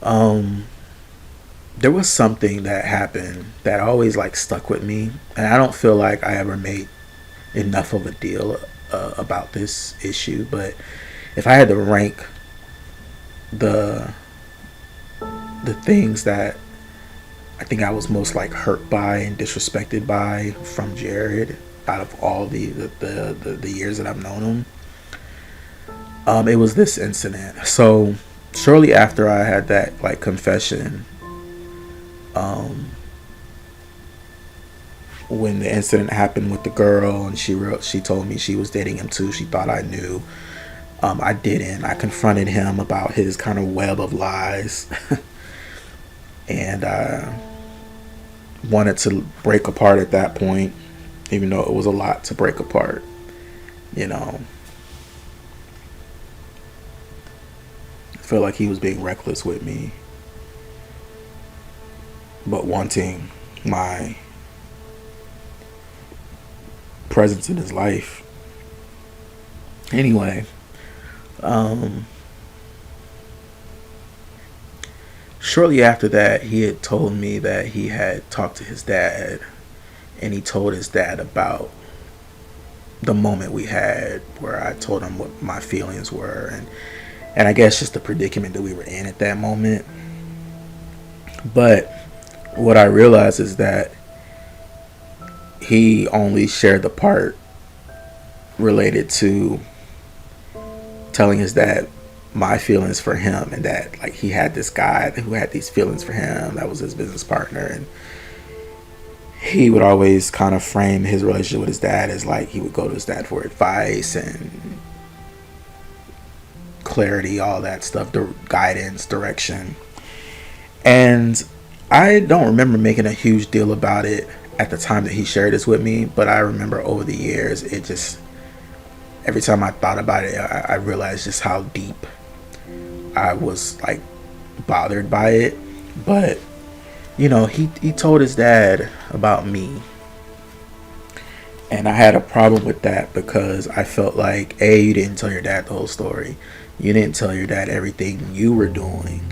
Um, there was something that happened that always like stuck with me, and I don't feel like I ever made enough of a deal about this issue. But if I had to rank the the things that I think I was most like hurt by and disrespected by from Jared out of all the years that I've known him, it was this incident. So shortly after I had that like confession, um, when the incident happened with the girl and she told me she was dating him too. She thought I knew. I didn't. I confronted him about his kind of web of lies, and I wanted to break apart at that point, even though it was a lot to break apart. You know, I feel like he was being reckless with me, but wanting my presence in his life. Anyway, um, shortly after that, he had told me that he had talked to his dad, and he told his dad about the moment we had where I told him what my feelings were, and I guess just the predicament that we were in at that moment. But what I realized is that he only shared the part related to telling his dad my feelings for him, and that like he had this guy who had these feelings for him that was his business partner, and he would always kind of frame his relationship with his dad as like he would go to his dad for advice and clarity, all that stuff, the guidance, direction. And I don't remember making a huge deal about it at the time that he shared this with me, but I remember over the years, it just, every time I thought about it, I realized just how deep I was like bothered by it. But you know, he told his dad about me, and I had a problem with that because I felt like, A, you didn't tell your dad the whole story. You didn't tell your dad everything you were doing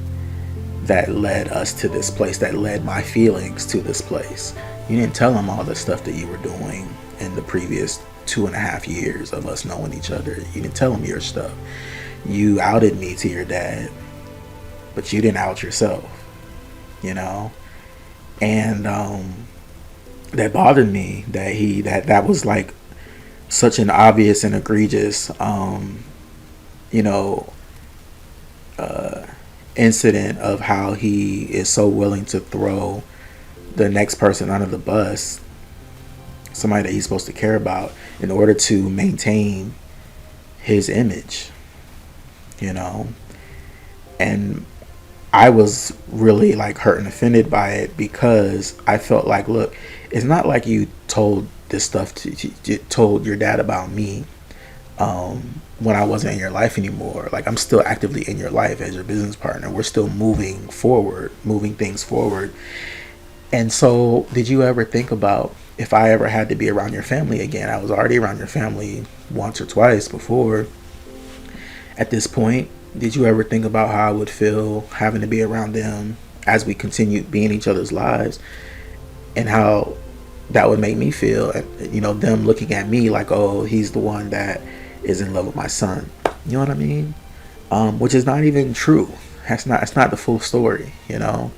that led us to this place, that led my feelings to this place. You didn't tell him all the stuff that you were doing in the previous 2.5 years of us knowing each other. You didn't tell him your stuff. You outed me to your dad, but you didn't out yourself, you know? And that bothered me that that was like such an obvious and egregious you know uh incident of how he is so willing to throw the next person under the bus, somebody that he's supposed to care about, in order to maintain his image, you know. And I was really like hurt and offended by it because I felt like, look, it's not like you told this stuff told your dad about me when I wasn't in your life anymore. Like, I'm still actively in your life as your business partner. We're still moving forward, moving things forward. And so, did you ever think about if I ever had to be around your family again? I was already around your family once or twice before. At this point, did you ever think about how I would feel having to be around them as we continue being each other's lives, and how that would make me feel? You know, them looking at me like, oh, he's the one that is in love with my son. You know what I mean? Which is not even true. It's not the full story, you know?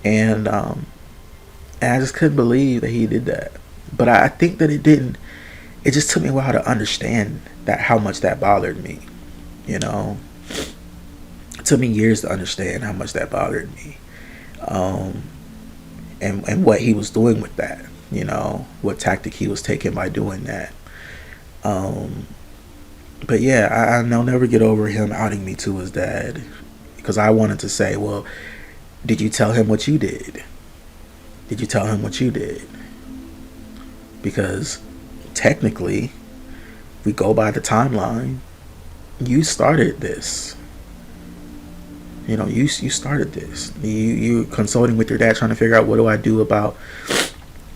And I just couldn't believe that he did that. But I think that it didn't. It just took me a while to understand that how much that bothered me. You know, it took me years to understand how much that bothered me, um, and what he was doing with that. You know, what tactic he was taking by doing that. Um, but yeah, I'll never get over him outing me to his dad, because I wanted to say, well, did you tell him what you did? Did you tell him what you did? Because technically, we go by the timeline, you started this. You know, you started this. You consulting with your dad, trying to figure out, what do I do about,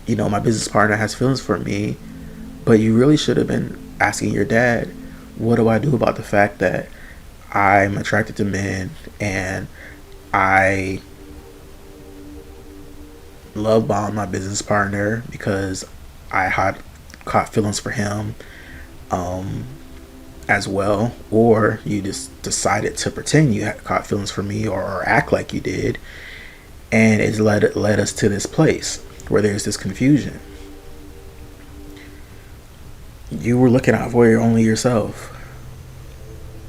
you know, my business partner has feelings for me. But you really should have been asking your dad, what do I do about the fact that I'm attracted to men, and I love bombed my business partner because I had caught feelings for him um, as well, or you just decided to pretend you had caught feelings for me, or act like you did, and it led us to this place where there's this confusion. You were looking out for only yourself,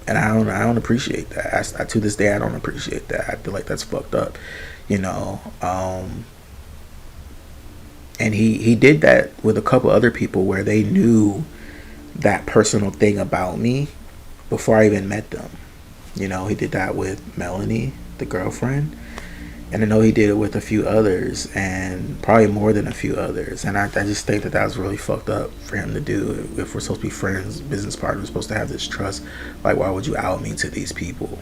and I don't appreciate that. To this day, I don't appreciate that. I feel like that's fucked up, you know. And he did that with a couple other people where they knew that personal thing about me before I even met them. You know, he did that with Melanie, the girlfriend, and I know he did it with a few others, and probably more than a few others. And I just think that was really fucked up for him to do. If we're supposed to be friends, business partners, we're supposed to have this trust. Like, why would you out me to these people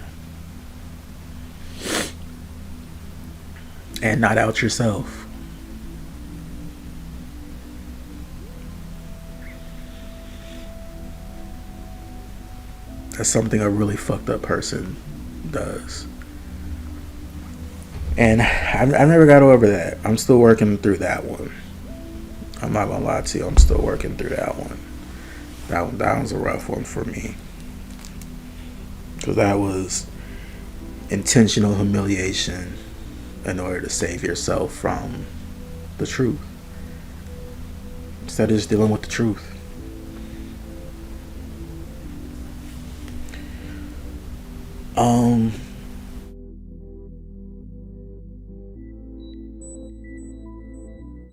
and not out yourself? That's something a really fucked up person does. And I've never got over that. I'm still working through that one. I'm not gonna lie to you. I'm still working through that one. That was a rough one for me. Because that was intentional humiliation in order to save yourself from the truth. Instead of just dealing with the truth.